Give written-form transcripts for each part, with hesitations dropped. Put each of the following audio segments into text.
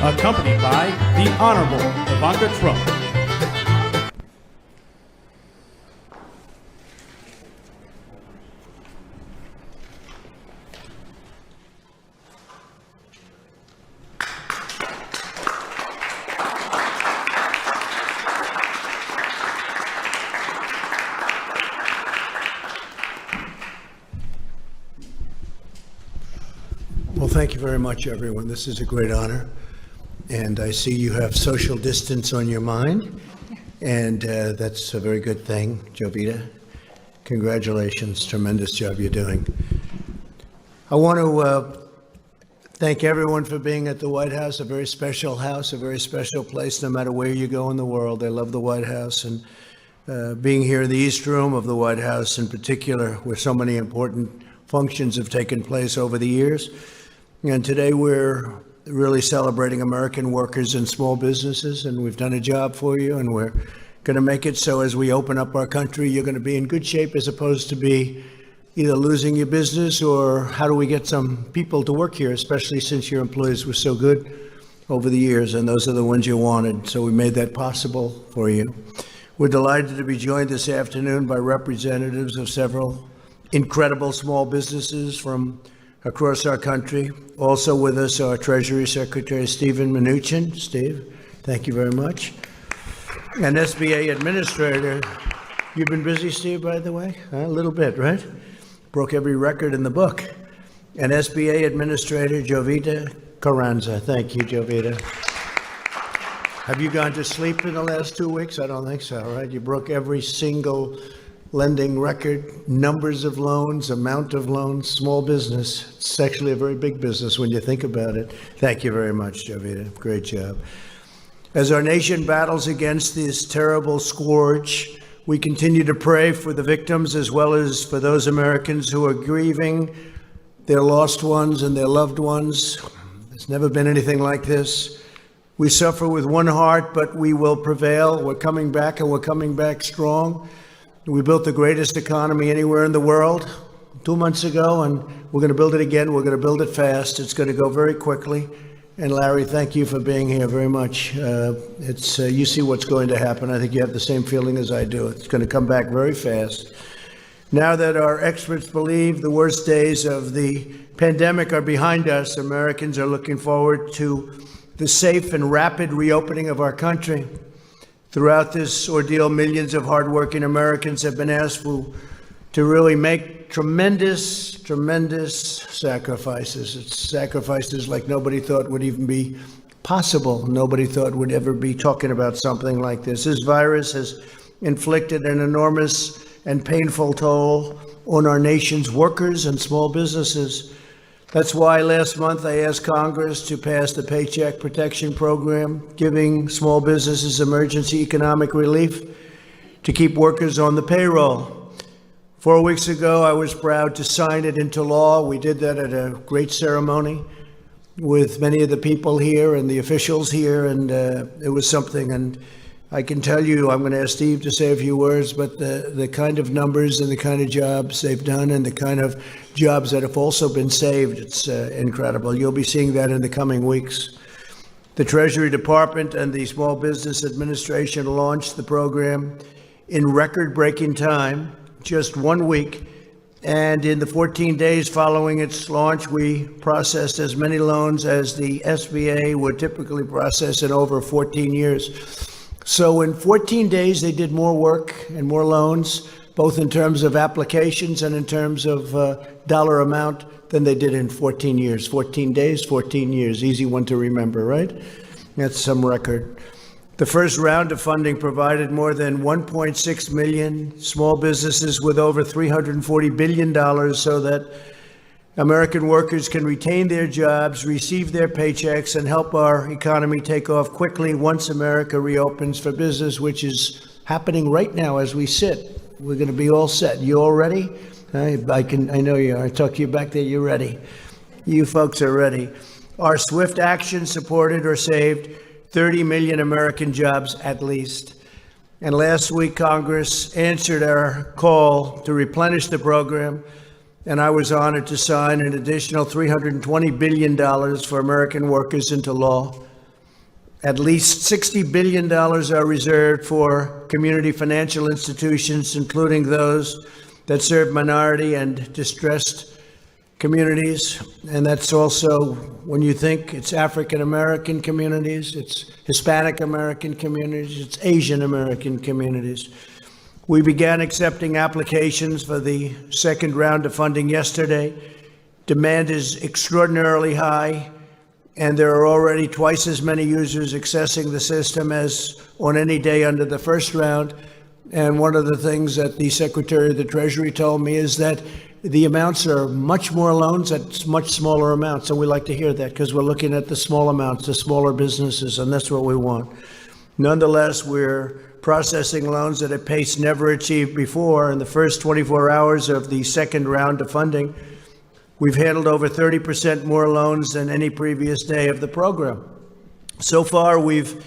accompanied by the Honorable Ivanka Trump. Well, thank you very much, everyone. This is a great honor. And I see you have social distance on your mind, and that's a very good thing. Jovita, congratulations. Tremendous job you're doing. I want to thank everyone for being at the White House, a very special house, a very special place, no matter where you go in the world. I love the White House, and being here in the East Room of the White House in particular, where so many important functions have taken place over the years. And today we're really celebrating American workers and small businesses, and we've done a job for you, and we're going to make it so as we open up our country, you're going to be in good shape as opposed to be either losing your business or how do we get some people to work here, especially since your employees were so good over the years, and those are the ones you wanted. So we made that possible for you. We're delighted to be joined this afternoon by representatives of several incredible small businesses from across our country. Also with us, our Treasury Secretary, Stephen Mnuchin. Steve, thank you very much. And SBA Administrator. You've been busy, Steve, by the way? A little bit, right? Broke every record in the book. And SBA Administrator, Jovita Carranza. Thank you, Jovita. Have you gone to sleep in the last 2 weeks? I don't think so, right? You broke every single lending record, numbers of loans, amount of loans, small business. It's actually a very big business when you think about it. Thank you very much, Jovita. Great job. As our nation battles against this terrible scourge, we continue to pray for the victims as well as for those Americans who are grieving their lost ones and their loved ones. There's never been anything like this. We suffer with one heart, but we will prevail. We're coming back, and we're coming back strong. We built the greatest economy anywhere in the world 2 months ago, and we're going to build it again. We're going to build it fast. It's going to go very quickly. And Larry, thank you for being here very much. You see what's going to happen. I think you have the same feeling as I do. It's going to come back very fast. Now that our experts believe the worst days of the pandemic are behind us, Americans are looking forward to the safe and rapid reopening of our country. Throughout this ordeal, millions of hardworking Americans have been asked to really make tremendous sacrifices. It's sacrifices like nobody thought would even be possible. Nobody thought would ever be talking about something like this. This virus has inflicted an enormous and painful toll on our nation's workers and small businesses. That's why last month I asked Congress to pass the Paycheck Protection Program, giving small businesses emergency economic relief to keep workers on the payroll. 4 weeks ago, I was proud to sign it into law. We did that at a great ceremony with many of the people here and the officials here, and it was something. And I can tell you, I'm going to ask Steve to say a few words, but the kind of numbers and the kind of jobs they've done and the kind of jobs that have also been saved, it's incredible. You'll be seeing that in the coming weeks. The Treasury Department and the Small Business Administration launched the program in record-breaking time, just 1 week. And in the 14 days following its launch, we processed as many loans as the SBA would typically process in over 14 years. So in 14 days, they did more work and more loans, both in terms of applications and in terms of dollar amount, than they did in 14 years. 14 days, 14 years. Easy one to remember, right? That's some record. The first round of funding provided more than 1.6 million small businesses with over $340 billion so that American workers can retain their jobs, receive their paychecks, and help our economy take off quickly once America reopens for business, which is happening right now as we sit. We're going to be all set. You all ready? I know you are. I talk to you back there. You're ready. You folks are ready. Our swift action supported or saved 30 million American jobs at least. And last week, Congress answered our call to replenish the program, and I was honored to sign an additional $320 billion for American workers into law. At least $60 billion are reserved for community financial institutions, including those that serve minority and distressed communities. And that's also, when you think, it's African American communities, it's Hispanic American communities, it's Asian American communities. We began accepting applications for the second round of funding yesterday. Demand is extraordinarily high, and there are already twice as many users accessing the system as on any day under the first round. And one of the things that the Secretary of the Treasury told me is that the amounts are much more loans at much smaller amounts. And we like to hear that because we're looking at the small amounts, the smaller businesses, and that's what we want. Nonetheless, we're processing loans at a pace never achieved before. In the first 24 hours of the second round of funding, we've handled over 30% more loans than any previous day of the program. So far, we've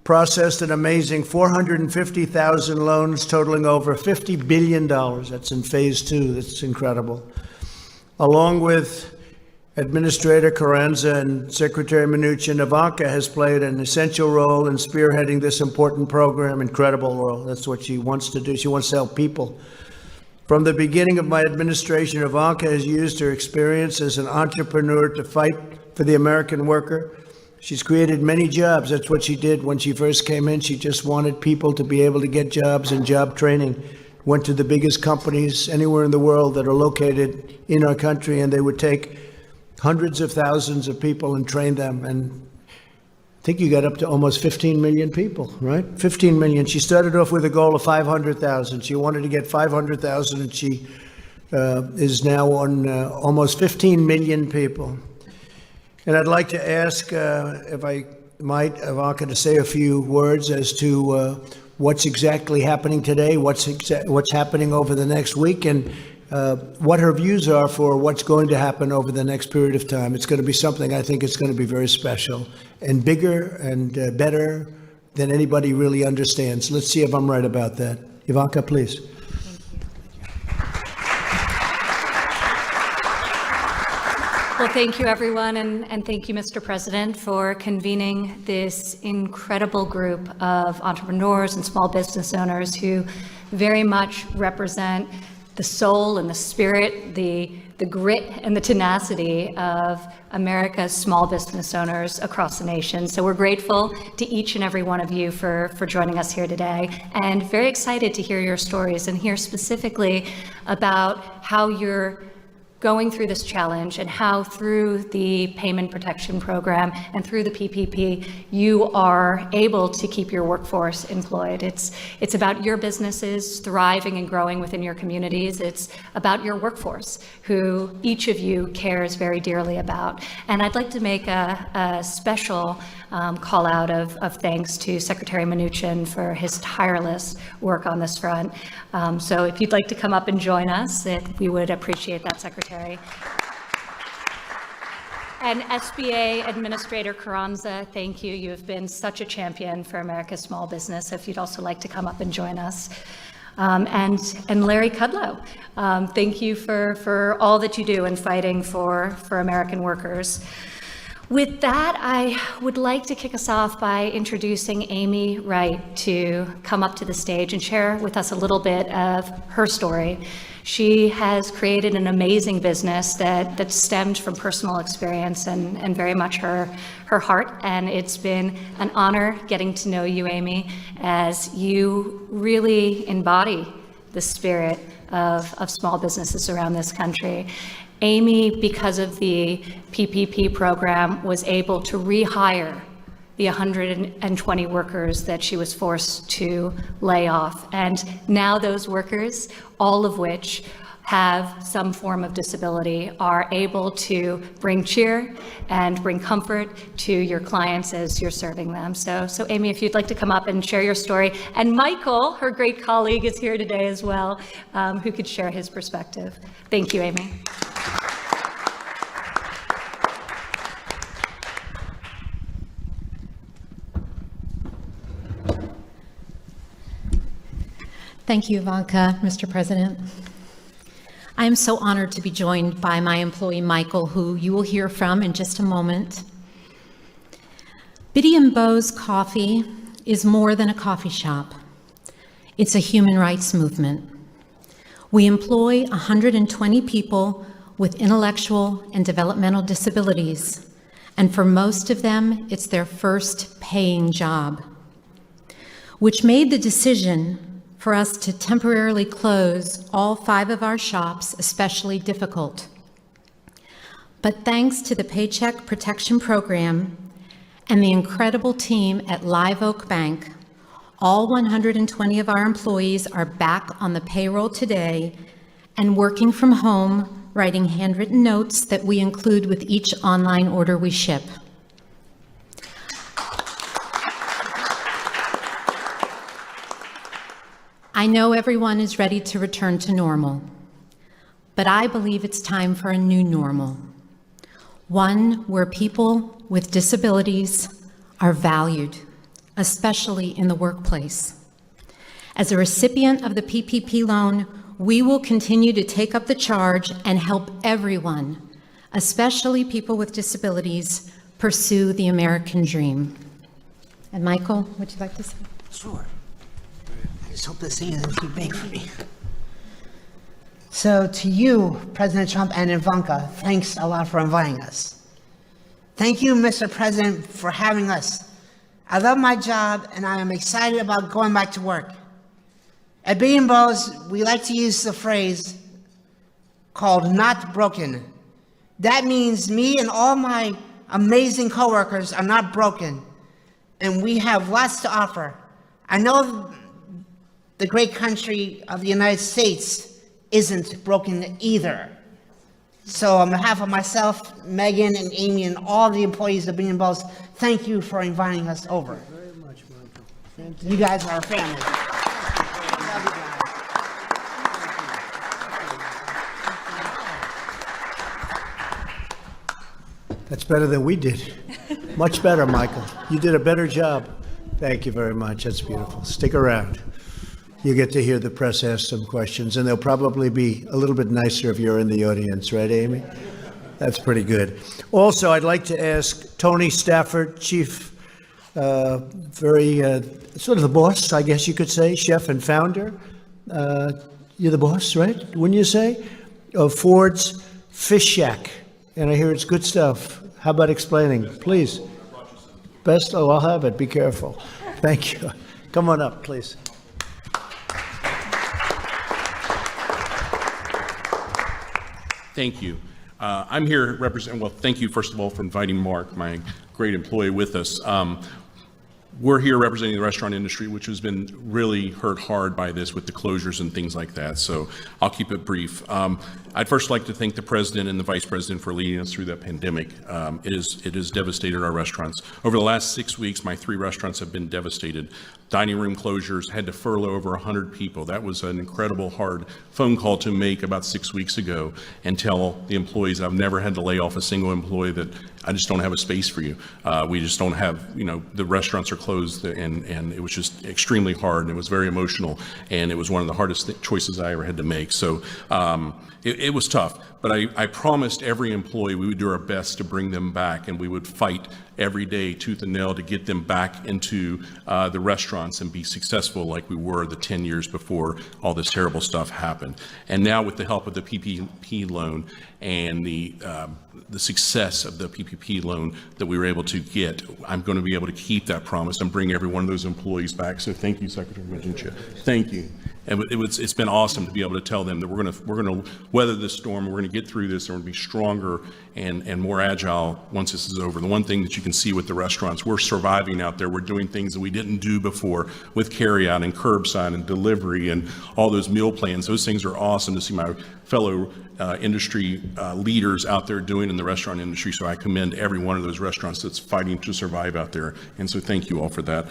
processed an amazing 450,000 loans totaling over $50 billion. That's in phase two. That's incredible. Along with Administrator Carranza and Secretary Mnuchin, Ivanka has played an essential role in spearheading this important program, incredible role. That's what she wants to do. She wants to help people. From the beginning of my administration, Ivanka has used her experience as an entrepreneur to fight for the American worker. She's created many jobs. That's what she did when she first came in. She just wanted people to be able to get jobs and job training. Went to the biggest companies anywhere in the world that are located in our country, and they would take hundreds of thousands of people and train them. And I think you got up to almost 15 million people, right? 15 million. She started off with a goal of 500,000. She wanted to get 500,000, and she is now on almost 15 million people. And I'd like to ask, if I might, Ivanka, to say a few words as to what's exactly happening today, what's happening over the next week, and what her views are for what's going to happen over the next period of time. It's going to be something I think it's going to be very special and bigger and better than anybody really understands. Let's see if I'm right about that. Ivanka, please. Well, thank you, everyone, and thank you, Mr. President, for convening this incredible group of entrepreneurs and small business owners who very much represent the soul and the spirit, the grit and the tenacity of America's small business owners across the nation. So we're grateful to each and every one of you for joining us here today, and very excited to hear your stories and hear specifically about how you're going through this challenge and how through the Payment Protection Program and through the PPP, you are able to keep your workforce employed. It's about your businesses thriving and growing within your communities. It's about your workforce, who each of you cares very dearly about. And I'd like to make a special call out of thanks to Secretary Mnuchin for his tireless work on this front. So if you'd like to come up and join us, we would appreciate that, Secretary. And SBA Administrator Carranza, thank you. You have been such a champion for America's small business. If you'd also like to come up and join us. And Larry Kudlow, thank you for all that you do in fighting for American workers. With that, I would like to kick us off by introducing Amy Wright to come up to the stage and share with us a little bit of her story. She has created an amazing business that stemmed from personal experience and very much her heart. And it's been an honor getting to know you, Amy, as you really embody the spirit of small businesses around this country. Amy, because of the PPP program, was able to rehire the 120 workers that she was forced to lay off. And now those workers, all of which have some form of disability, are able to bring cheer and bring comfort to your clients as you're serving them. So Amy, if you'd like to come up and share your story. And Michael, her great colleague, is here today as well, who could share his perspective. Thank you, Amy. Thank you, Ivanka, Mr. President. I am so honored to be joined by my employee, Michael, who you will hear from in just a moment. Biddy and Beau's Coffee is more than a coffee shop. It's a human rights movement. We employ 120 people with intellectual and developmental disabilities, and for most of them, it's their first paying job, which made the decision for us to temporarily close all 5 of our shops especially difficult. But thanks to the Paycheck Protection Program and the incredible team at Live Oak Bank, all 120 of our employees are back on the payroll today and working from home, writing handwritten notes that we include with each online order we ship. I know everyone is ready to return to normal, but I believe it's time for a new normal, one where people with disabilities are valued, especially in the workplace. As a recipient of the PPP loan, we will continue to take up the charge and help everyone, especially people with disabilities, pursue the American dream. And Michael, would you like to say? Sure. I just hope this thing isn't too big for me. So to you, President Trump and Ivanka, thanks a lot for inviting us. Thank you, Mr. President, for having us. I love my job and I am excited about going back to work. At Biddy & Beau's, we like to use the phrase called not broken. That means me and all my amazing coworkers are not broken, and we have lots to offer. I know the great country of the United States isn't broken either. So on behalf of myself, Megan, and Amy, and all the employees of Biddy & Beau's, thank you for inviting us over. Thank you very much, Michael. You guys are our family. Love you guys. That's better than we did. Much better, Michael. You did a better job. Thank you very much. That's beautiful. Stick around. You get to hear the press ask some questions, and they'll probably be a little bit nicer if you're in the audience, right, Amy? That's pretty good. Also, I'd like to ask Tony Stafford, Chief, sort of the boss, I guess you could say, chef and founder. You're the boss, right? Wouldn't you say? Of Ford's Fish Shack. And I hear it's good stuff. How about explaining, please? Best? Oh, I'll have it. Be careful. Thank you. Come on up, please. Thank you. I'm here representing, well, thank you, first of all, for inviting Mark, my great employee, with us. We're here representing the restaurant industry, which has been really hurt hard by this with the closures and things like that. So I'll keep it brief. I'd first like to thank the President and the Vice President for leading us through that pandemic. It has devastated our restaurants. Over the last 6 weeks, my 3 restaurants have been devastated. Dining room closures, had to furlough over 100 people. That was an incredible hard phone call to make about 6 weeks ago and tell the employees I've never had to lay off a single employee that I just don't have a space for you. We just don't have, the restaurants are closed, and it was just extremely hard, and it was very emotional, and it was one of the hardest choices I ever had to make. So it was tough, but I promised every employee we would do our best to bring them back, and we would fight every day tooth and nail to get them back into the restaurants and be successful like we were the 10 years before all this terrible stuff happened. And now with the help of the PPP loan and the success of the PPP loan that we were able to get, I'm going to be able to keep that promise and bring every one of those employees back. So thank you, Secretary Medinchuk. Thank you. And it's been awesome to be able to tell them that we're going to weather this storm. We're going to get through this, and we're going to be stronger and more agile once this is over. The one thing that you can see with the restaurants, we're surviving out there. We're doing things that we didn't do before with carryout and curbside and delivery and all those meal plans. Those things are awesome to see my fellow industry leaders out there doing in the restaurant industry. So I commend every one of those restaurants that's fighting to survive out there. And so thank you all for that.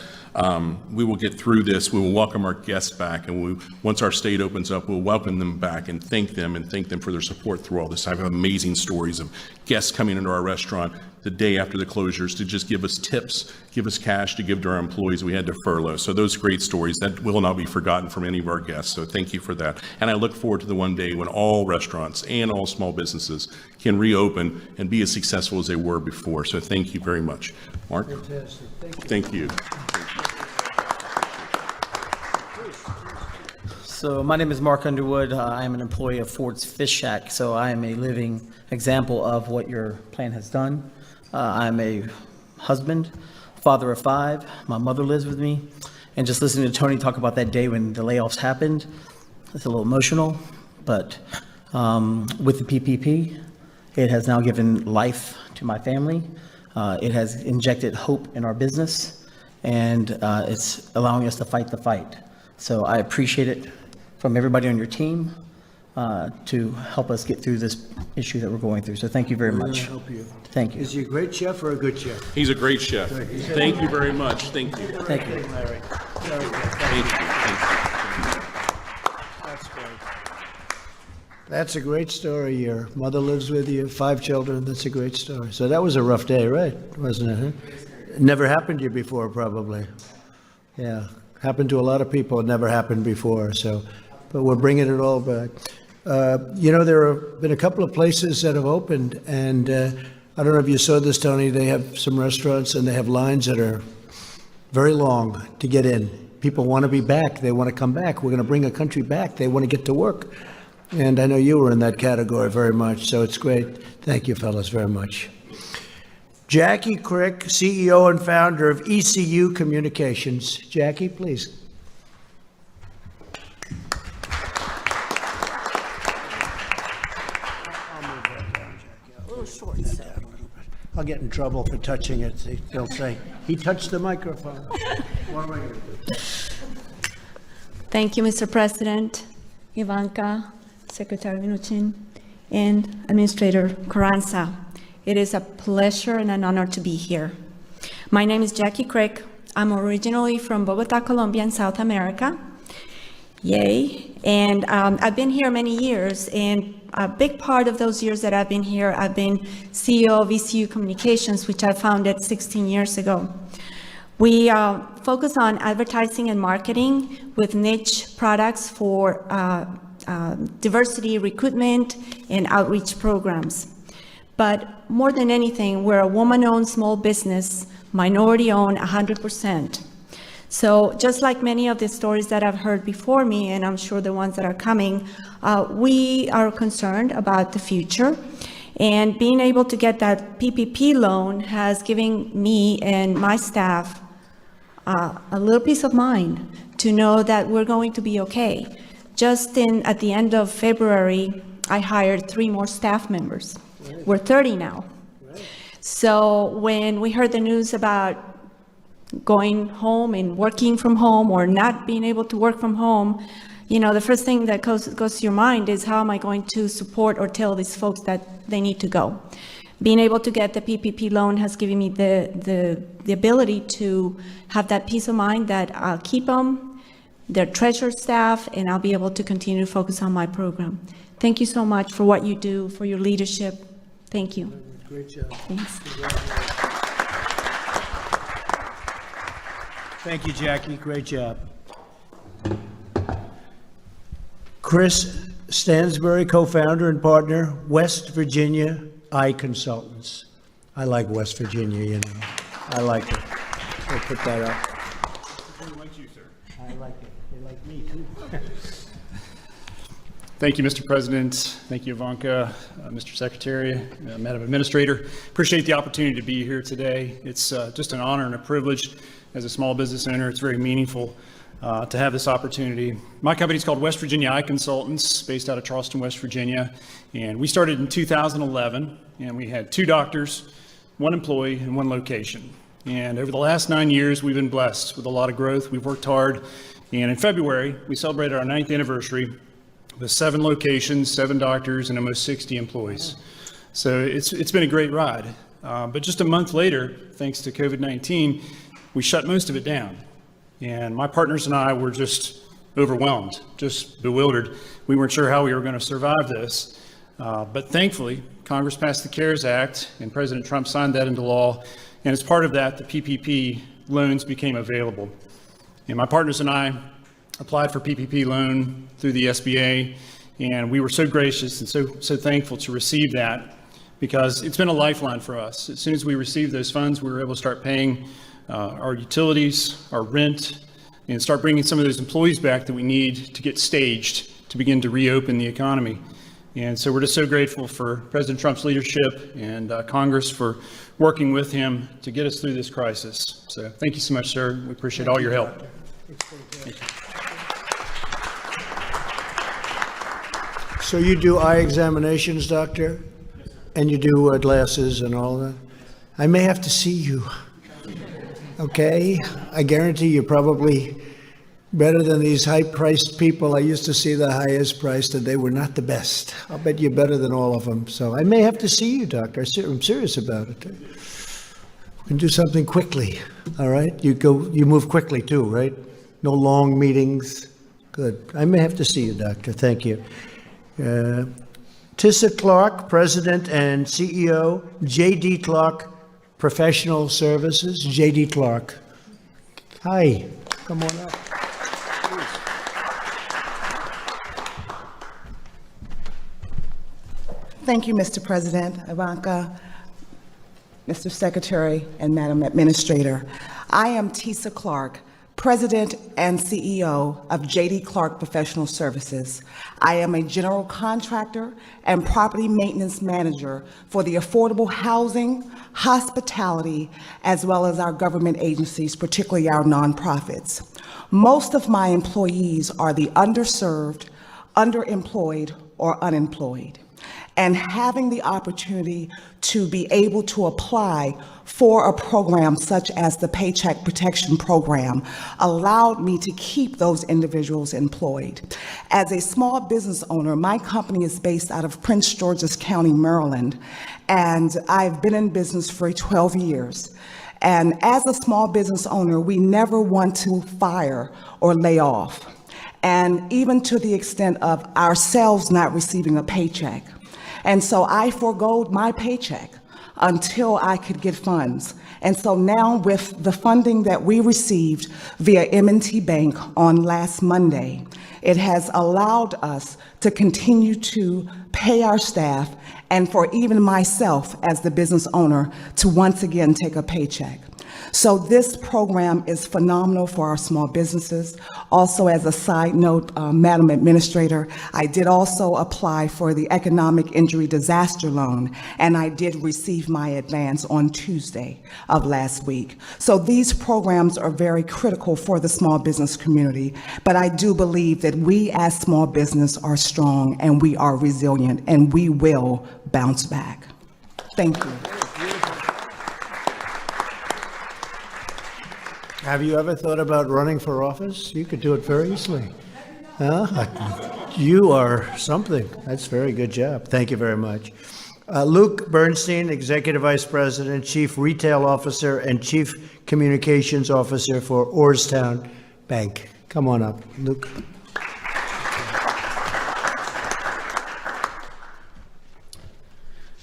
We will get through this. We will welcome our guests back, and once our state opens up, we'll welcome them back and thank them for their support through all this. I have amazing stories of guests coming into our restaurant, the day after the closures to just give us tips, give us cash to give to our employees we had to furlough. So those great stories that will not be forgotten from any of our guests. So thank you for that. And I look forward to the one day when all restaurants and all small businesses can reopen and be as successful as they were before. So thank you very much. Mark? Fantastic. Thank you. So my name is Mark Underwood. I am an employee of Ford's Fish Shack, so I am a living example of what your plan has done. I'm a husband, father of 5. My mother lives with me. And just listening to Tony talk about that day when the layoffs happened, it's a little emotional, but with the PPP, it has now given life to my family. It has injected hope in our business, and it's allowing us to fight the fight. So I appreciate it from everybody on your team to help us get through this issue that we're going through. So thank you very We're much. gonna help you. Thank you. Is he a great chef or a good chef? He's a great chef. Thank you very much. Thank you. Thank you. Larry. Very good. Thank you. That's great. That's a great story. Your mother lives with you, 5 children. That's a great story. So that was a rough day, right? Wasn't it? Huh? Never happened to you before, probably. Yeah, happened to a lot of people. It never happened before. So, but we're bringing it all back. There have been a couple of places that have opened, and I don't know if you saw this, Tony. They have some restaurants, and they have lines that are very long to get in. People want to be back. They want to come back. We're going to bring a country back. They want to get to work. And I know you were in that category very much, so it's great. Thank you, fellas, very much. Jackie Crick, CEO and founder of ECU Communications. Jackie, please. I'll get in trouble for touching it. They'll say, he touched the microphone. What am I going to do? Thank you, Mr. President, Ivanka, Secretary Minuchin, and Administrator Carranza. It is a pleasure and an honor to be here. My name is Jackie Crick. I'm originally from Bogota, Colombia, in South America. Yay. And I've been here many years, and a big part of those years that I've been here, I've been CEO of ECU Communications, which I founded 16 years ago. We focus on advertising and marketing with niche products for diversity recruitment and outreach programs. But more than anything, we're a woman-owned small business, minority-owned 100%. So just like many of the stories that I've heard before me, and I'm sure the ones that are coming, we are concerned about the future. And being able to get that PPP loan has given me and my staff a little peace of mind to know that we're going to be okay. Just at the end of February, I hired 3 more staff members. We're 30 now. So when we heard the news about going home and working from home or not being able to work from home, the first thing that goes to your mind is, how am I going to support or tell these folks that they need to go? Being able to get the PPP loan has given me the ability to have that peace of mind that I'll keep them, their treasurer staff, and I'll be able to continue to focus on my program. Thank you so much for what you do, for your leadership. Thank you. Great job. Thanks. Thank you, Jackie. Great job. Chris Stansbury, co-founder and partner, West Virginia Eye Consultants. I like West Virginia, I like it. We'll put that up. They like you, sir. I like it. They like me, too. Thank you, Mr. President. Thank you, Ivanka, Mr. Secretary, Madam Administrator. Appreciate the opportunity to be here today. It's just an honor and a privilege as a small business owner. It's very meaningful to have this opportunity. My company is called West Virginia Eye Consultants, based out of Charleston, West Virginia. And we started in 2011, and we had 2 doctors, 1 employee, and 1 location. And over the last 9 years, we've been blessed with a lot of growth. We've worked hard. And in February, we celebrated our 9th anniversary with 7 locations, 7 doctors, and almost 60 employees. So it's been a great ride. But just a month later, thanks to COVID-19, we shut most of it down. And my partners and I were just overwhelmed, just bewildered. We weren't sure how we were going to survive this. But thankfully, Congress passed the CARES Act, and President Trump signed that into law. And as part of that, the PPP loans became available. And my partners and I applied for PPP loan through the SBA, and we were so gracious and so thankful to receive that, because it's been a lifeline for us. As soon as we received those funds, we were able to start paying our utilities, our rent, and start bringing some of those employees back that we need to get staged to begin to reopen the economy. And so we're just so grateful for President Trump's leadership and Congress for working with him to get us through this crisis. So thank you so much, sir. We appreciate all your help. Thank you. So you do eye examinations, doctor? And you do glasses and all that? I may have to see you. Okay? I guarantee you're probably better than these high-priced people. I used to see the highest priced, and they were not the best. I'll bet you're better than all of them. So I may have to see you, doctor. I'm serious about it. We can do something quickly, all right? You move quickly too, right? No long meetings. Good. I may have to see you, doctor. Thank you. Tissa Clark, President and CEO, J.D. Clark Professional Services. J.D. Clark. Hi. Come on up. Thank you, Mr. President, Ivanka, Mr. Secretary, and Madam Administrator. I am Tissa Clark, President and CEO of J.D. Clark Professional Services. I am a general contractor and property maintenance manager for the affordable housing, hospitality, as well as our government agencies, particularly our nonprofits. Most of my employees are the underserved, underemployed, or unemployed. And having the opportunity to be able to apply for a program such as the Paycheck Protection Program allowed me to keep those individuals employed. As a small business owner, my company is based out of Prince George's County, Maryland, and I've been in business for 12 years. And as a small business owner, we never want to fire or lay off, and even to the extent of ourselves not receiving a paycheck. And so I forgoed my paycheck until I could get funds. And so now with the funding that we received via M&T Bank on last Monday, it has allowed us to continue to pay our staff, and for even myself as the business owner to once again take a paycheck. So this program is phenomenal for our small businesses. Also, as a side note, Madam Administrator, I did also apply for the Economic Injury Disaster Loan, and I did receive my advance on Tuesday of last week. So these programs are very critical for the small business community, but I do believe that we as small business are strong and we are resilient and we will bounce back. Thank you. Have you ever thought about running for office? You could do it very easily. Huh? You are something. That's a very good job. Thank you very much. Luke Bernstein, Executive Vice President, Chief Retail Officer, and Chief Communications Officer for Orrstown Bank. Come on up, Luke.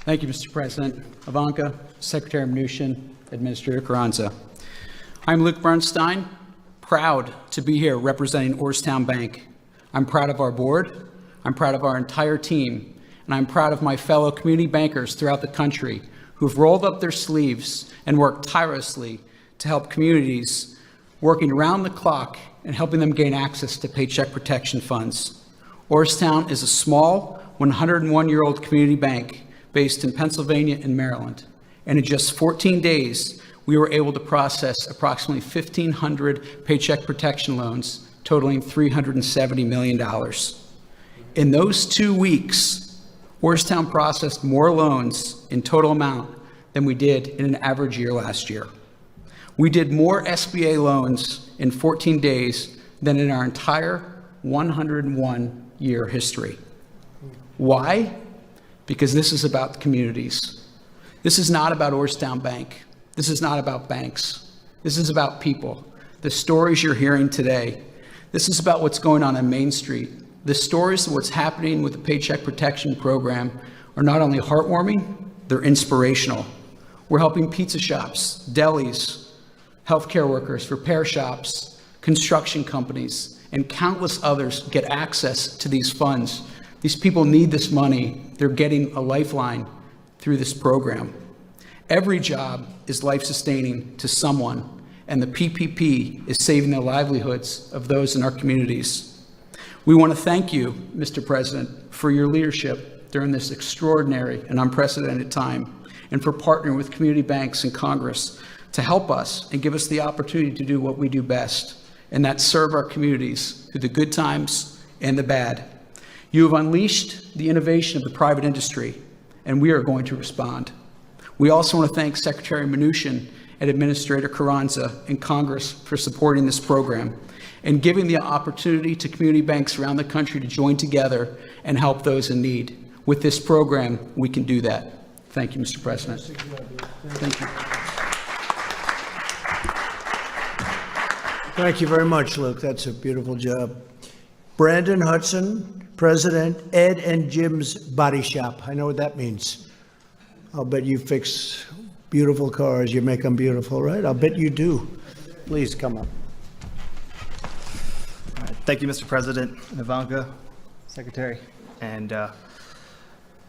Thank you, Mr. President. Ivanka, Secretary Mnuchin, Administrator Carranza. I'm Luke Bernstein, proud to be here representing Orrstown Bank. I'm proud of our board, I'm proud of our entire team, and I'm proud of my fellow community bankers throughout the country who've rolled up their sleeves and worked tirelessly to help communities, working around the clock and helping them gain access to paycheck protection funds. Orrstown is a small 101-year-old community bank based in Pennsylvania and Maryland, and in just 14 days, we were able to process approximately 1,500 paycheck protection loans totaling $370 million. In those 2 weeks, Orrstown processed more loans in total amount than we did in an average year last year. We did more SBA loans in 14 days than in our entire 101-year history. Why? Because this is about the communities. This is not about Orrstown Bank. This is not about banks. This is about people. The stories you're hearing today. This is about what's going on Main Street. The stories of what's happening with the Paycheck Protection Program are not only heartwarming, they're inspirational. We're helping pizza shops, delis, healthcare workers, repair shops, construction companies, and countless others get access to these funds. These people need this money. They're getting a lifeline through this program. Every job is life-sustaining to someone, and the PPP is saving the livelihoods of those in our communities. We want to thank you, Mr. President, for your leadership during this extraordinary and unprecedented time, and for partnering with community banks and Congress to help us and give us the opportunity to do what we do best, and that's serve our communities through the good times and the bad. You have unleashed the innovation of the private industry, and we are going to respond. We also want to thank Secretary Mnuchin and Administrator Carranza and Congress for supporting this program and giving the opportunity to community banks around the country to join together and help those in need. With this program, we can do that. Thank you, Mr. President. Thank you. Thank you very much, Luke. That's a beautiful job. Brandon Hudson, President, Ed and Jim's Body Shop. I know what that means. I'll bet you fix beautiful cars. You make them beautiful, right? I'll bet you do. Please come up. All right. Thank you, Mr. President, Ivanka, Secretary. And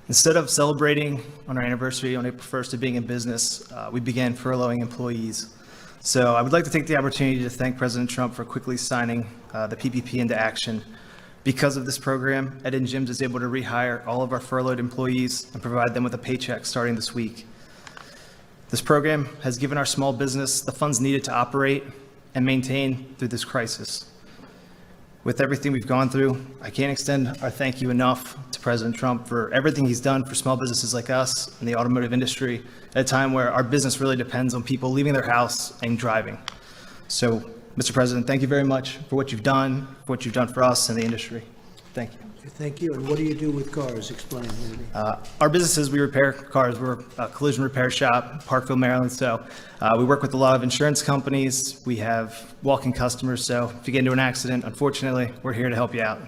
instead of celebrating on our anniversary on April 1st of being in business, we began furloughing employees. So I would like to take the opportunity to thank President Trump for quickly signing the PPP into action. Because of this program, Ed and Jim's is able to rehire all of our furloughed employees and provide them with a paycheck starting this week. This program has given our small business the funds needed to operate and maintain through this crisis. With everything we've gone through, I can't extend our thank you enough to President Trump for everything he's done for small businesses like us in the automotive industry at a time where our business really depends on people leaving their house and driving. So, Mr. President, thank you very much for what you've done for us and the industry. Thank you. Thank you. And what do you do with cars? Explain. Our businesses, we repair cars. We're a collision repair shop, Parkville, Maryland. So we work with a lot of insurance companies. We have walk-in customers. So if you get into an accident, unfortunately, we're here to help you out.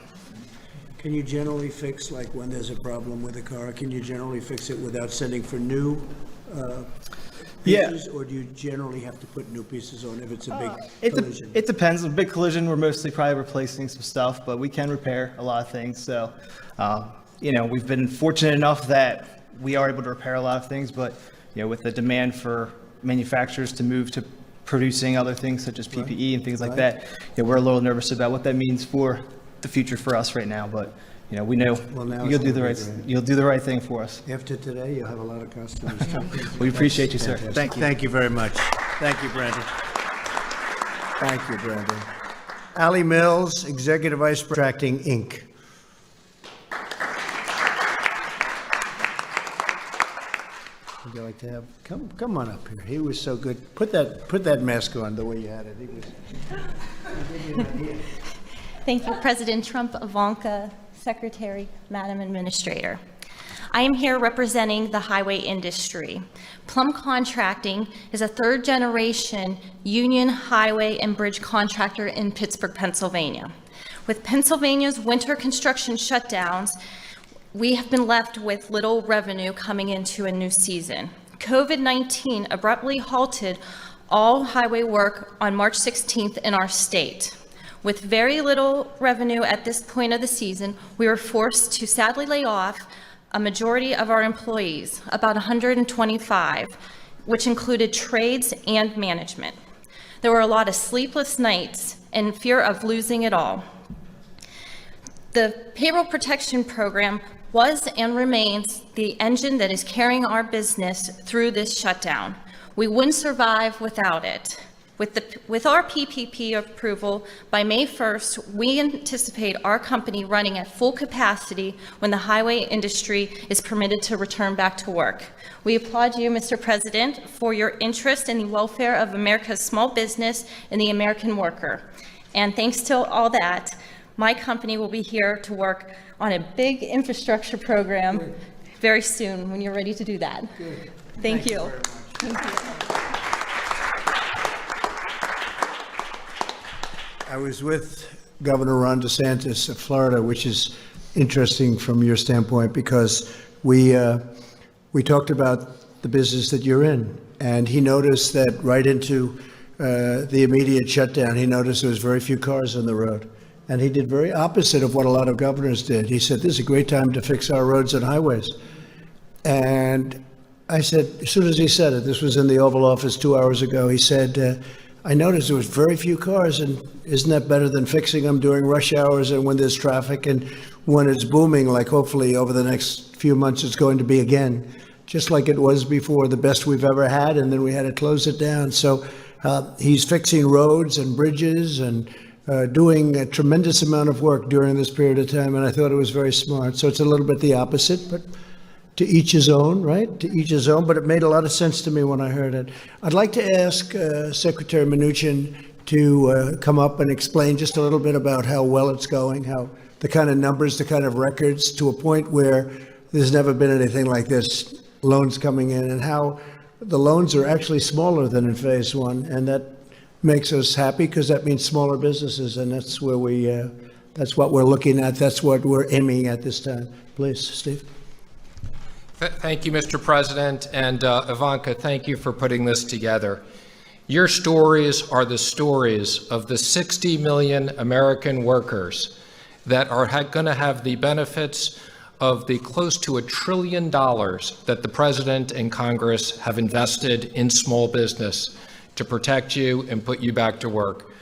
Can you generally fix, like when there's a problem with a car, can you generally fix it without sending for new pieces? Or do you generally have to put new pieces on if it's a big collision? It depends. A big collision, we're mostly probably replacing some stuff, but we can repair a lot of things. So, we've been fortunate enough that we are able to repair a lot of things, but, with the demand for manufacturers to move to producing other things such as PPE and things like that, we're a little nervous about what that means for the future for us right now. But, we know you'll do the right thing for us. After today, you'll have a lot of customers. We appreciate you, sir. Thank you. Thank you very much. Thank you, Brandon. Thank you, Brandon. Allie Mills, Executive Vice President, Inc. Would you like to have, come on up here. He was so good. Put that mask on the way you had it. He was. Thank you, President Trump, Ivanka, Secretary, Madam Administrator. I am here representing the highway industry. Plum Contracting is a third-generation union highway and bridge contractor in Pittsburgh, Pennsylvania. With Pennsylvania's winter construction shutdowns, we have been left with little revenue coming into a new season. COVID-19 abruptly halted all highway work on March 16th in our state. With very little revenue at this point of the season, we were forced to sadly lay off a majority of our employees, about 125, which included trades and management. There were a lot of sleepless nights and fear of losing it all. The Payroll Protection Program was and remains the engine that is carrying our business through this shutdown. We wouldn't survive without it. With our PPP approval, by May 1st, we anticipate our company running at full capacity when the highway industry is permitted to return back to work. We applaud you, Mr. President, for your interest in the welfare of America's small business and the American worker. And thanks to all that, my company will be here to work on a big infrastructure program very soon when you're ready to do that. Good. Thank you. Very much. Thank you. I was with Governor Ron DeSantis of Florida, which is interesting from your standpoint because we talked about the business that you're in, and he noticed that right into the immediate shutdown, he noticed there was very few cars on the road. And he did very opposite of what a lot of governors did. He said, this is a great time to fix our roads and highways. And I said, as soon as he said it, this was in the Oval Office 2 hours ago, he said, I noticed there was very few cars, and isn't that better than fixing them during rush hours and when there's traffic and when it's booming, like hopefully over the next few months it's going to be again, just like it was before, the best we've ever had, and then we had to close it down. So he's fixing roads and bridges and doing a tremendous amount of work during this period of time, and I thought it was very smart. So it's a little bit the opposite, but to each his own, right? To each his own, but it made a lot of sense to me when I heard it. I'd like to ask Secretary Mnuchin to come up and explain just a little bit about how well it's going, how the kind of numbers, the kind of records, to a point where there's never been anything like this, loans coming in, and how the loans are actually smaller than in phase one, and that makes us happy because that means smaller businesses, and that's where that's what we're looking at. That's what we're aiming at this time. Please, Steve. Thank you, Mr. President, and Ivanka, thank you for putting this together. Your stories are the stories of the 60 million American workers that are going to have the benefits of the close to $1 trillion that the President and Congress have invested in small business to protect you and put you back to work.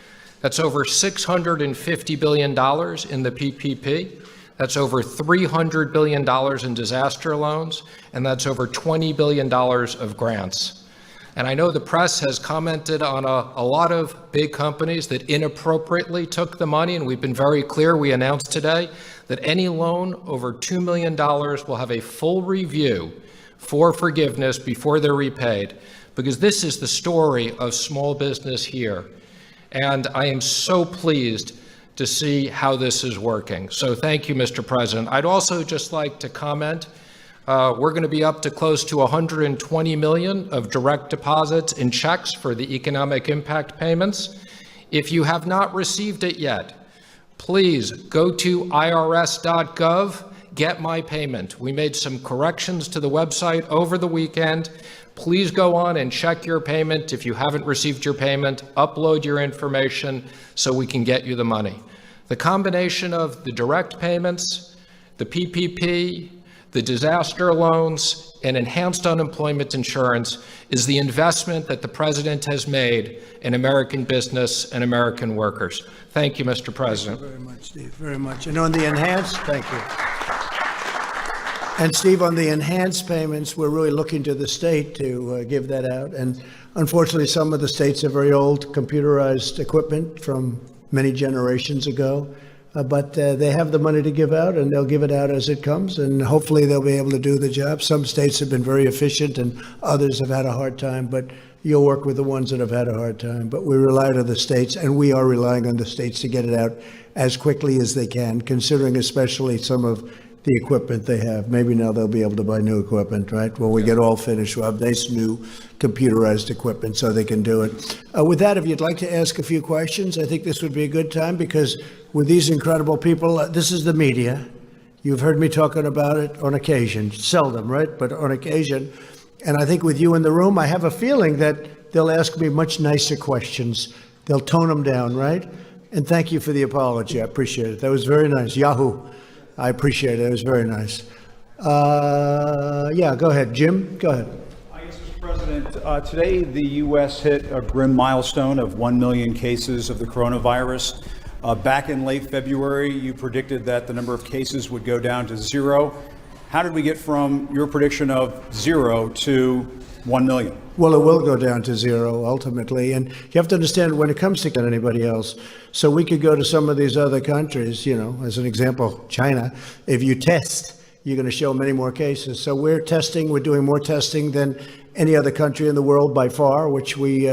That's over $650 billion in the PPP. That's over $300 billion in disaster loans, and that's over $20 billion of grants. And I know the press has commented on a lot of big companies that inappropriately took the money, and we've been very clear. We announced today that any loan over $2 million will have a full review for forgiveness before they're repaid, because this is the story of small business here. And I am so pleased to see how this is working. So thank you, Mr. President. I'd also just like to comment, we're going to be up to close to 120 million of direct deposits and checks for the economic impact payments. If you have not received it yet, please go to irs.gov, get my payment. We made some corrections to the website over the weekend. Please go on and check your payment. If you haven't received your payment, upload your information so we can get you the money. The combination of the direct payments, the PPP, the disaster loans, and enhanced unemployment insurance is the investment that the President has made in American business and American workers. Thank you, Mr. President. Thank you very much, Steve, very much. And on the enhanced, thank you. And Steve, on the enhanced payments, we're really looking to the state to give that out. And unfortunately, some of the states have very old computerized equipment from many generations ago. But they have the money to give out, and they'll give it out as it comes, and hopefully they'll be able to do the job. Some states have been very efficient, and others have had a hard time, but you'll work with the ones that have had a hard time. But we rely on the states, and we are relying on the states to get it out as quickly as they can, considering especially some of the equipment they have. Maybe now they'll be able to buy new equipment, right? When we get all finished, we'll have nice new computerized equipment so they can do it. With that, if you'd like to ask a few questions, I think this would be a good time, because with these incredible people, this is the media. You've heard me talking about it on occasion, seldom, right? But on occasion. And I think with you in the room, I have a feeling that they'll ask me much nicer questions. They'll tone them down, right? And thank you for the apology. I appreciate it. That was very nice. Yahoo. I appreciate it. It was very nice. Yeah, go ahead. Jim, go ahead. Yes, Mr. President. Today, the U.S. hit a grim milestone of 1 million cases of the coronavirus. Back in late February, you predicted that the number of cases would go down to 0. How did we get from your prediction of 0 to 1 million? Well, it will go down to 0 ultimately. And you have to understand, when it comes to anybody else, so we could go to some of these other countries, you know, as an example, China. If you test, you're going to show many more cases. So we're testing, we're doing more testing than any other country in the world by far, which we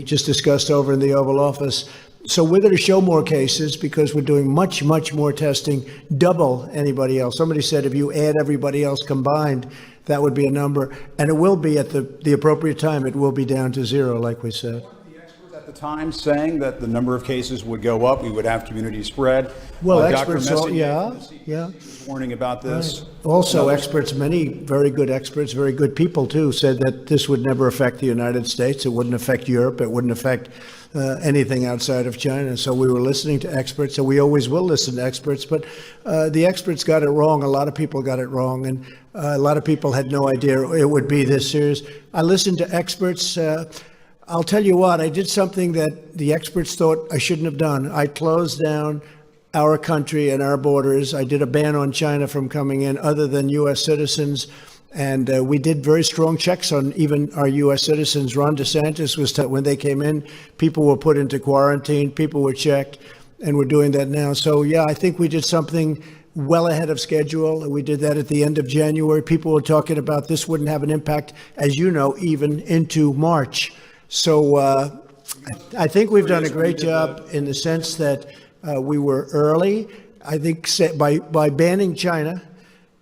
just discussed over in the Oval Office. So we're going to show more cases because we're doing much, much more testing, double anybody else. Somebody said if you add everybody else combined, that would be a number. And it will be at the appropriate time, it will be down to 0, like we said. The experts at at the time saying that the number of cases would go up, we would have community spread. Well, Dr. experts, Messier from the yeah. CDC was warning about this. Also, experts, many very good experts, very good people too, said that this would never affect the United States. It wouldn't affect Europe. It wouldn't affect anything outside of China. So we were listening to experts, and we always will listen to experts. But the experts got it wrong. A lot of people got it wrong, and a lot of people had no idea it would be this serious. I listened to experts. I'll tell you what, I did something that the experts thought I shouldn't have done. I closed down our country and our borders. I did a ban on China from coming in other than U.S. citizens. And we did very strong checks on even our U.S. citizens. Ron DeSantis was, when they came in, people were put into quarantine, people were checked, and we're doing that now. So, yeah, I think we did something well ahead of schedule. We did that at the end of January. People were talking about this wouldn't have an impact, as you know, even into March. So I think we've done a great job in the sense that we were early. I think by banning China,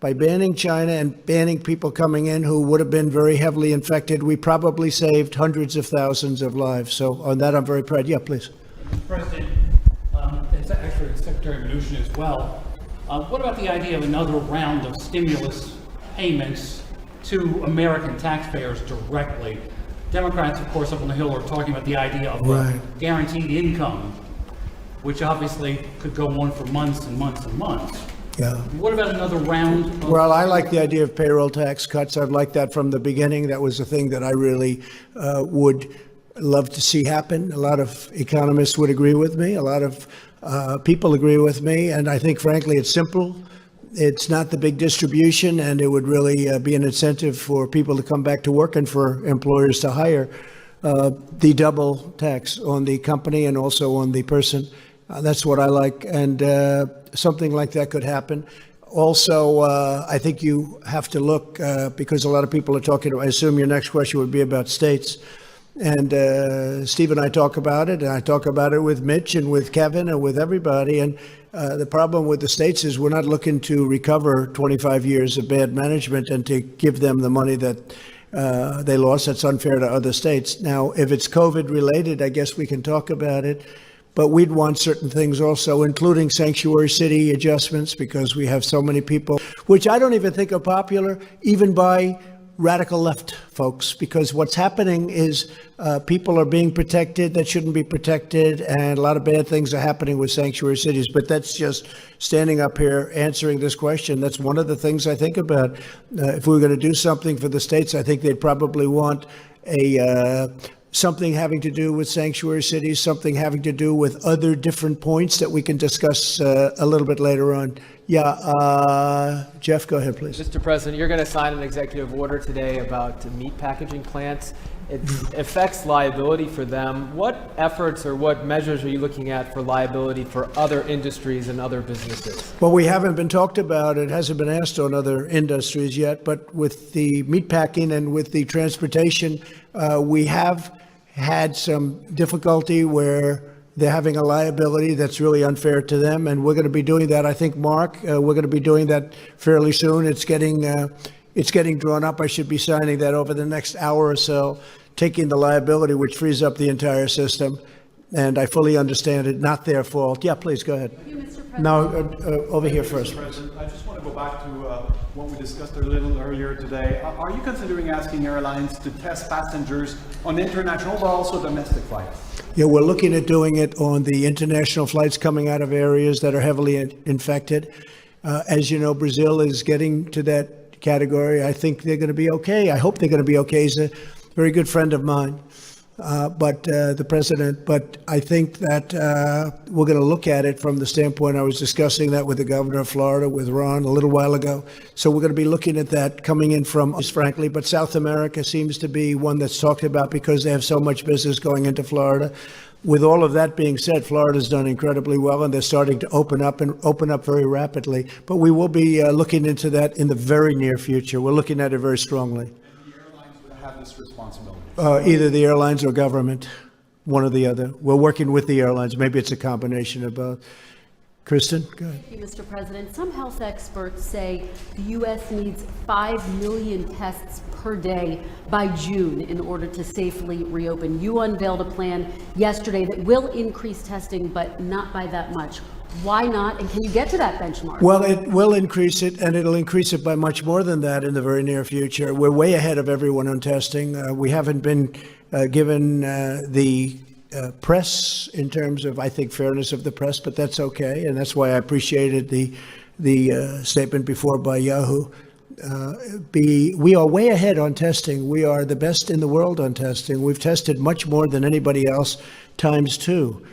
and banning people coming in who would have been very heavily infected, we probably saved hundreds of thousands of lives. So on that, I'm very proud. Yeah, please. Mr. President, it's actually Secretary Mnuchin as well. What about the idea of another round of stimulus payments to American taxpayers directly? Democrats, of course, up on the Hill are talking about the idea of guaranteed income, which obviously could go on for months and months and months. Yeah. What about another round of... Well, I like the idea of payroll tax cuts. I've liked that from the beginning. That was a thing that I really would love to see happen. A lot of economists would agree with me. A lot of people agree with me. And I think, frankly, it's simple. It's not the big distribution, and it would really be an incentive for people to come back to work and for employers to hire. The double tax on the company and also on the person. That's what I like. And something like that could happen. Also, I think you have to look, because a lot of people are talking, I assume your next question would be about states. And Steve and I talk about it, and I talk about it with Mitch and with Kevin and with everybody. And the problem with the states is we're not looking to recover 25 years of bad management and to give them the money that they lost. That's unfair to other states. Now, if it's COVID related, I guess we can talk about it. But we'd want certain things also, including sanctuary city adjustments, because we have so many people, which I don't even think are popular, even by radical left folks, because what's happening is people are being protected that shouldn't be protected, and a lot of bad things are happening with sanctuary cities. But that's just standing up here answering this question. That's one of the things I think about. If we were going to do something for the states, I think they'd probably want something having to do with sanctuary cities, something having to do with other different points that we can discuss a little bit later on. Yeah, Jeff, go ahead, please. Mr. President, you're going to sign an executive order today about meat packaging plants. It affects liability for them. What efforts or what measures are you looking at for liability for other industries and other businesses? Well, we haven't been talked about. It hasn't been asked on other industries yet. But with the meatpacking and with the transportation, we have had some difficulty where they're having a liability that's really unfair to them. And we're going to be doing that. I think, Mark, we're going to be doing that fairly soon. It's getting drawn up. I should be signing that over the next hour or so, taking the liability, which frees up the entire system. And I fully understand it, not their fault. Yeah, please, go ahead. No, over here first. Mr. President, I just want to go back to what we discussed a little earlier today. Are you considering asking airlines to test passengers on international but also domestic flights? Yeah, we're looking at doing it on the international flights coming out of areas that are heavily infected. As you know, Brazil is getting to that category. I think they're going to be okay. I hope they're going to be okay. He's a very good friend of mine, the president. But I think that we're going to look at it from the standpoint, I was discussing that with the governor of Florida, with Ron, a little while ago. So we're going to be looking at that coming in from us, frankly. But South America seems to be one that's talked about because they have so much business going into Florida. With all of that being said, Florida's done incredibly well, and they're starting to open up very rapidly. But we will be looking into that in the very near future. We're looking at it very strongly. And the airlines would have this responsibility? Either the airlines or government, one or the other. We're working with the airlines. Maybe it's a combination of both. Kristen, go ahead. Thank you, Mr. President. Some health experts say the U.S. needs 5 million tests per day by June in order to safely reopen. You unveiled a plan yesterday that will increase testing, but not by that much. Why not? And can you get to that benchmark? Well, it will increase it, and it'll increase it by much more than that in the very near future. We're way ahead of everyone on testing. We haven't been given the press in terms of, I think, fairness of the press, but that's okay, and that's why I appreciated the statement before by Yahoo. We are way ahead on testing. We are the best in the world on testing. We've tested much more than anybody else, times 2.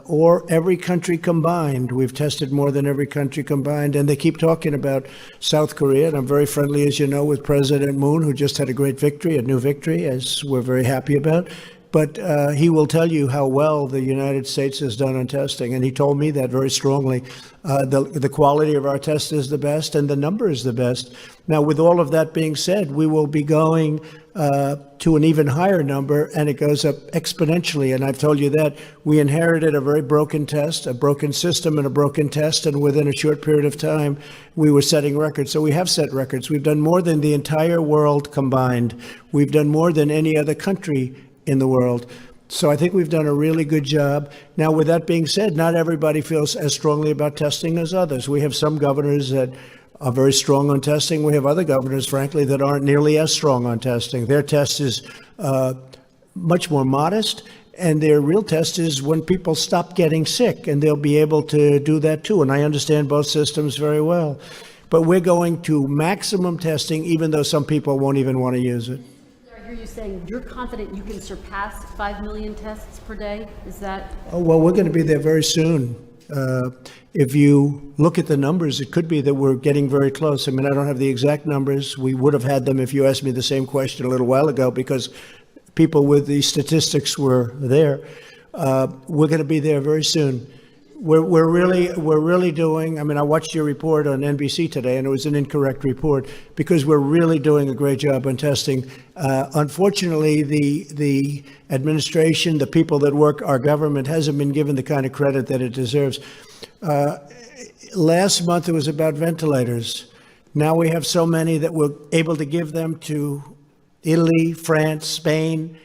Or every country combined. We've tested more than every country combined. And they keep talking about South Korea. And I'm very friendly, as you know, with President Moon, who just had a great victory, a new victory, as we're very happy about. But he will tell you how well the United States has done on testing. And he told me that very strongly. The quality of our test is the best and the number is the best. Now, with all of that being said, we will be going to an even higher number, and it goes up exponentially. And I've told you that we inherited a very broken test, a broken system and a broken test. And within a short period of time, we were setting records. So we have set records. We've done more than the entire world combined. We've done more than any other country in the world. So I think we've done a really good job. Now, with that being said, not everybody feels as strongly about testing as others. We have some governors that are very strong on testing. We have other governors, frankly, that aren't nearly as strong on testing. Their test is much more modest, and their real test is when people stop getting sick, and they'll be able to do that too. And I understand both systems very well. But we're going to maximum testing, even though some people won't even want to use it. I hear you saying you're confident you can surpass 5 million tests per day. Is that? Oh, well, we're going to be there very soon. If you look at the numbers, it could be that we're getting very close. I mean, I don't have the exact numbers. We would have had them if you asked me the same question a little while ago, because people with the statistics were there. We're going to be there very soon. We're really doing, I mean, I watched your report on NBC today, and it was an incorrect report, because we're really doing a great job on testing. Unfortunately, the administration, the people that work our government, hasn't been given the kind of credit that it deserves. Last month, it was about ventilators. Now we have so many that we're able to give them to Italy, France, Spain.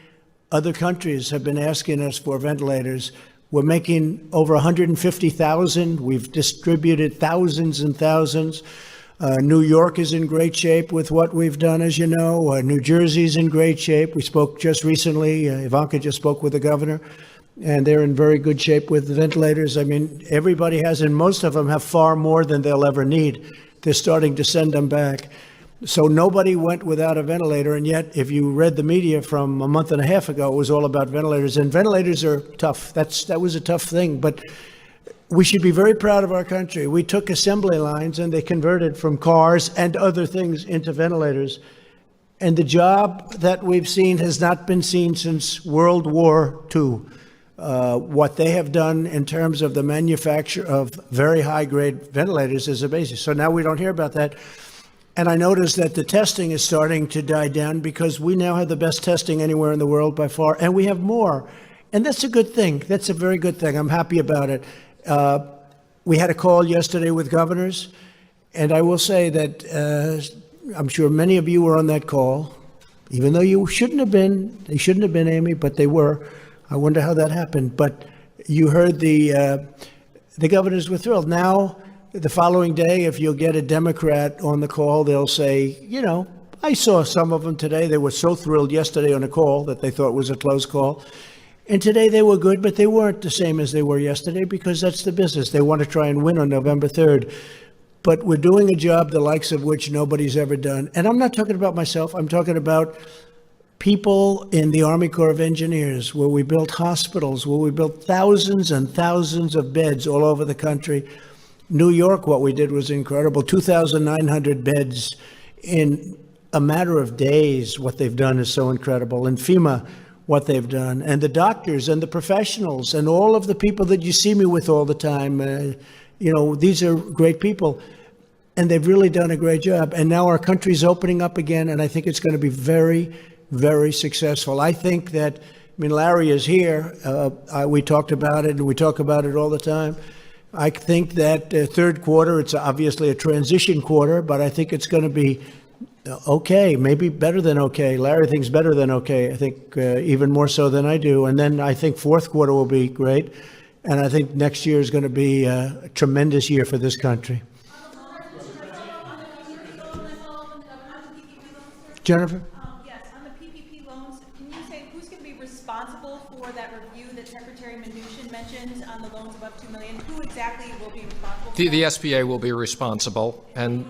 Other countries have been asking us for ventilators. We're making over 150,000. We've distributed thousands and thousands. New York is in great shape with what we've done, as you know. New Jersey's in great shape. We spoke just recently. Ivanka just spoke with the governor, and they're in very good shape with the ventilators. I mean, everybody has, and most of them have far more than they'll ever need. They're starting to send them back. So nobody went without a ventilator, and yet if you read the media from a month and a half ago, it was all about ventilators, and ventilators are tough. That was a tough thing, but we should be very proud of our country. We took assembly lines and they converted from cars and other things into ventilators, and the job that we've seen has not been seen since World War II. What they have done in terms of the manufacture of very high-grade ventilators is amazing. So now we don't hear about that. And I noticed that the testing is starting to die down, because we now have the best testing anywhere in the world by far, and we have more. And that's a good thing. That's a very good thing. I'm happy about it. We had a call yesterday with governors, and I will say that I'm sure many of you were on that call, even though you shouldn't have been. They shouldn't have been, Amy, but they were. I wonder how that happened. But you heard the governors were thrilled. Now, the following day, if you'll get a Democrat on the call, they'll say, you know, I saw some of them today. They were so thrilled yesterday on a call that they thought was a close call. And today they were good, but they weren't the same as they were yesterday, because that's the business. They want to try and win on November 3rd. But we're doing a job the likes of which nobody's ever done. And I'm not talking about myself. I'm talking about people in the Army Corps of Engineers, where we built hospitals, where we built thousands and thousands of beds all over the country. New York, what we did was incredible. 2,900 beds in a matter of days. What they've done is so incredible. And FEMA, what they've done. And the doctors and the professionals and all of the people that you see me with all the time. You know, these are great people. And they've really done a great job. And now our country's opening up again, and I think it's going to be very, very successful. I think that, I mean, Larry is here. We talked about it, and we talk about it all the time. I think that third quarter, it's obviously a transition quarter, but I think it's going to be okay, maybe better than okay. Larry thinks better than okay. I think even more so than I do. And then I think fourth quarter will be great. And I think next year is going to be a tremendous year for this country. Jennifer? Yes, on the PPP loans, can you say who's going to be responsible for that review that Secretary Mnuchin mentioned on the loans above $2 million? Who exactly will be responsible? The SBA will be responsible, and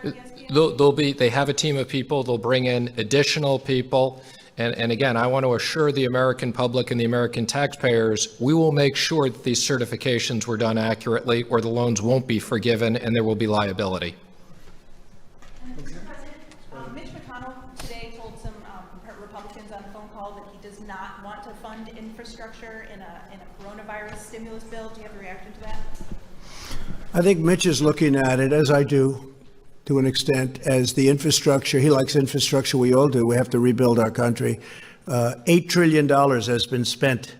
they have a team of people. They'll bring in additional people. And again, I want to assure the American public and the American taxpayers, we will make sure that these certifications were done accurately, or the loans won't be forgiven and there will be liability. Mitch McConnell today told some Republicans on a phone call that he does not want to fund infrastructure in a coronavirus stimulus bill. Do you have a reaction to that? I think Mitch is looking at it, as I do, to an extent, as the infrastructure. He likes infrastructure. We all do. We have to rebuild our country. $8 trillion has been spent.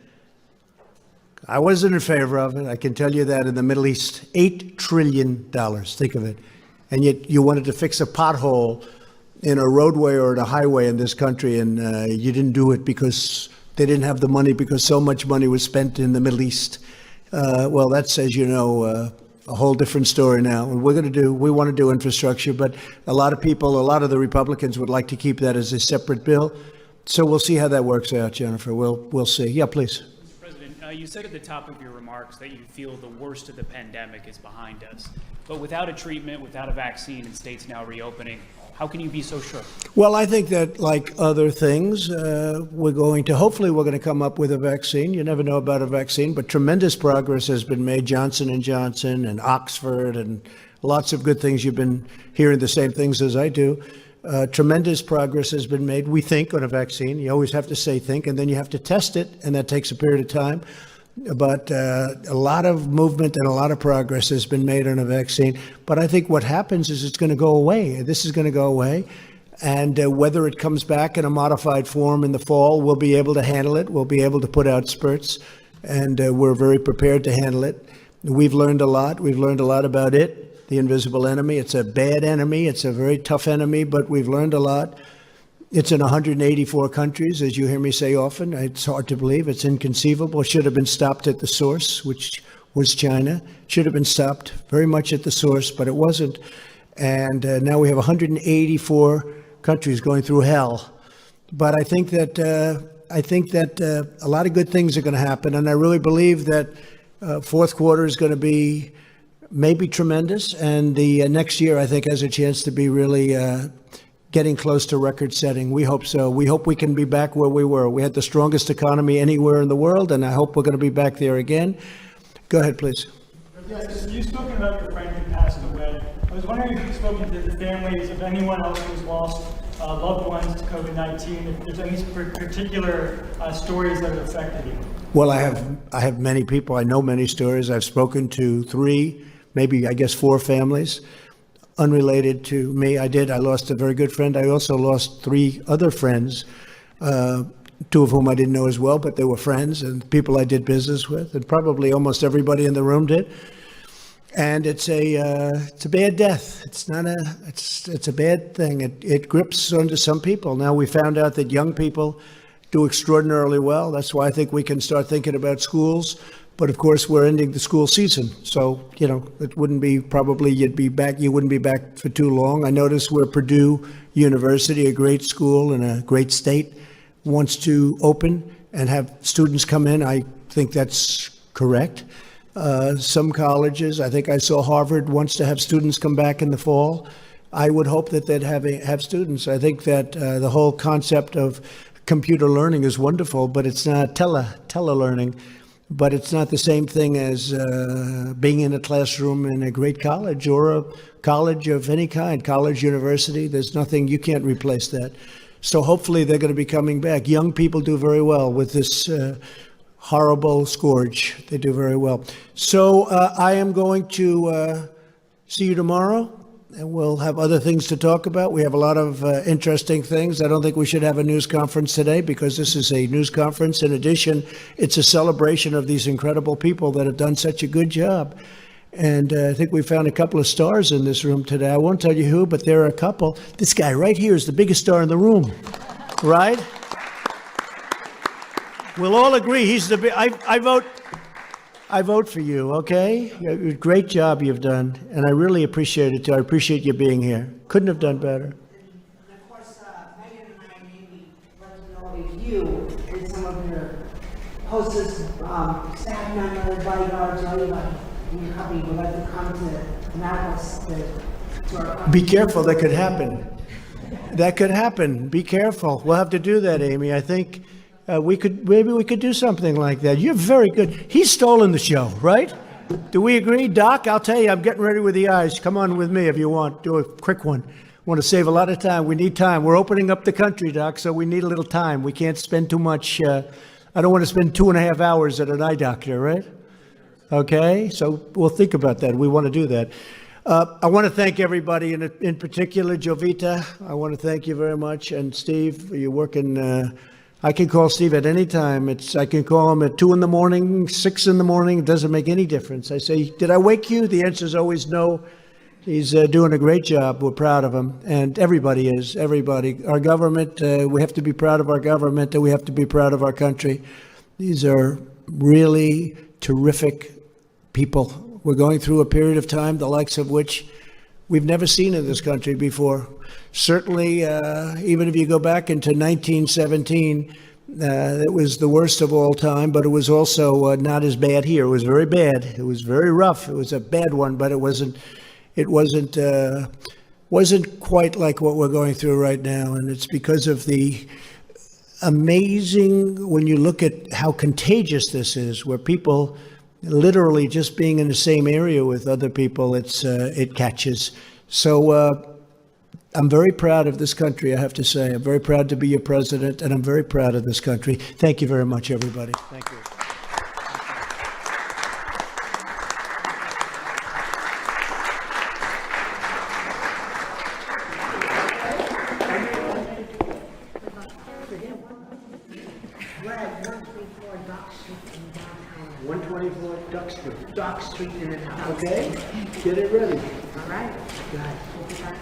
I wasn't in favor of it. I can tell you that in the Middle East. $8 trillion. Think of it. And yet you wanted to fix a pothole in a roadway or in a highway in this country, and you didn't do it because they didn't have the money, because so much money was spent in the Middle East. Well, that's, as you know, a whole different story now. And we want to do infrastructure, but a lot of the Republicans would like to keep that as a separate bill. So we'll see how that works out, Jennifer. We'll see. Yeah, please. Mr. President, you said at the top of your remarks that you feel the worst of the pandemic is behind us. But without a treatment, without a vaccine, and states now reopening, how can you be so sure? Well, I think that, like other things, hopefully we're going to come up with a vaccine. You never know about a vaccine, but tremendous progress has been made. Johnson & Johnson and Oxford and lots of good things. You've been hearing the same things as I do. Tremendous progress has been made, we think, on a vaccine. You always have to say think, and then you have to test it, and that takes a period of time. But a lot of movement and a lot of progress has been made on a vaccine. But I think what happens is it's going to go away. This is going to go away. And whether it comes back in a modified form in the fall, we'll be able to handle it. We'll be able to put out spurts. And we're very prepared to handle it. We've learned a lot. We've learned a lot about it, the invisible enemy. It's a bad enemy. It's a very tough enemy, but we've learned a lot. It's in 184 countries, as you hear me say often. It's hard to believe. It's inconceivable. It should have been stopped at the source, which was China. It should have been stopped very much at the source, but it wasn't. And now we have 184 countries going through hell. But I think that a lot of good things are going to happen, and I really believe that fourth quarter is going to be maybe tremendous, and the next year I think has a chance to be really getting close to record setting. We hope so. We hope we can be back where we were. We had the strongest economy anywhere in the world, and I hope we're going to be back there again. Go ahead, please. Yes, you've spoken about your friend who passed away. I was wondering if you've spoken to the families of anyone else who's lost loved ones to COVID-19, if there's any particular stories that have affected you. Well, I have many people. I know many stories. I've spoken to 3, maybe I guess 4 families. Unrelated to me. I lost a very good friend. I also lost 3 other friends, 2 of whom I didn't know as well, but they were friends and people I did business with, and probably almost everybody in the room did. And it's a bad death. It's a bad thing. It grips onto some people. Now we found out that young people do extraordinarily well. That's why I think we can start thinking about schools. But of course, we're ending the school season. So, it wouldn't be you wouldn't be back for too long. I noticed where Purdue University, a great school in a great state, wants to open and have students come in. I think that's correct. Some colleges, I think I saw Harvard wants to have students come back in the fall. I would hope that they'd have students. I think that the whole concept of computer learning is wonderful, but it's not tele-learning. But it's not the same thing as being in a classroom in a great college or a college of any kind, college, university. There's nothing, you can't replace that. So hopefully they're going to be coming back. Young people do very well with this horrible scourge. They do very well. So I am going to see you tomorrow and we'll have other things to talk about. We have a lot of interesting things. I don't think we should have a news conference today because this is a news conference. In addition, it's a celebration of these incredible people that have done such a good job. And I think we found a couple of stars in this room today. I won't tell you who, but there are a couple. This guy right here is the biggest star in the room, right? We'll all agree he's the big. I vote for you, okay? Great job you've done, and I really appreciate it, too. I appreciate you being here. Couldn't have done better. Of course, Megan and I maybe let to know if you and some of your hostess, staff members, bodyguards, or anybody in your company would like to come to Annapolis to our company. Be careful, that could happen. That could happen. Be careful. We'll have to do that, Amy. I think maybe we could do something like that. You're very good. He's stolen the show, right? Do we agree? Doc, I'll tell you, I'm getting ready with the eyes. Come on with me if you want. Do a quick one. Want to save a lot of time. We need time. We're opening up the country, Doc, so we need a little time. We can't spend too much. I don't want to spend 2.5 hours at an eye doctor, right? Okay, so we'll think about that. We want to do that. I want to thank everybody, in particular, Jovita. I want to thank you very much. And Steve, you're working. I can call Steve at any time. I can call him at 2 in the morning, 6 in the morning. It doesn't make any difference. I say, did I wake you? The answer is always no. He's doing a great job. We're proud of him. And everybody is, everybody. Our government, we have to be proud of our government, and we have to be proud of our country. These are really terrific people. We're going through a period of time, the likes of which we've never seen in this country before. Certainly, even if you go back into 1917, it was the worst of all time, but it was also not as bad here. It was very bad. It was very rough. It was a bad one, but it wasn't quite like what we're going through right now. And it's because of the amazing, when you look at how contagious this is, where people literally just being in the same area with other people, it catches. So I'm very proud of this country, I have to say. I'm very proud to be your president, and I'm very proud of this country. Thank you very much, everybody. Thank you. Dock Street in it. Okay? Get it ready. All right.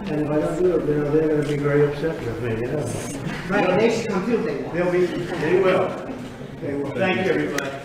And if I don't do it, they're going to be very upset with me. Right, they should come too. They will. They will. Thank you, everybody.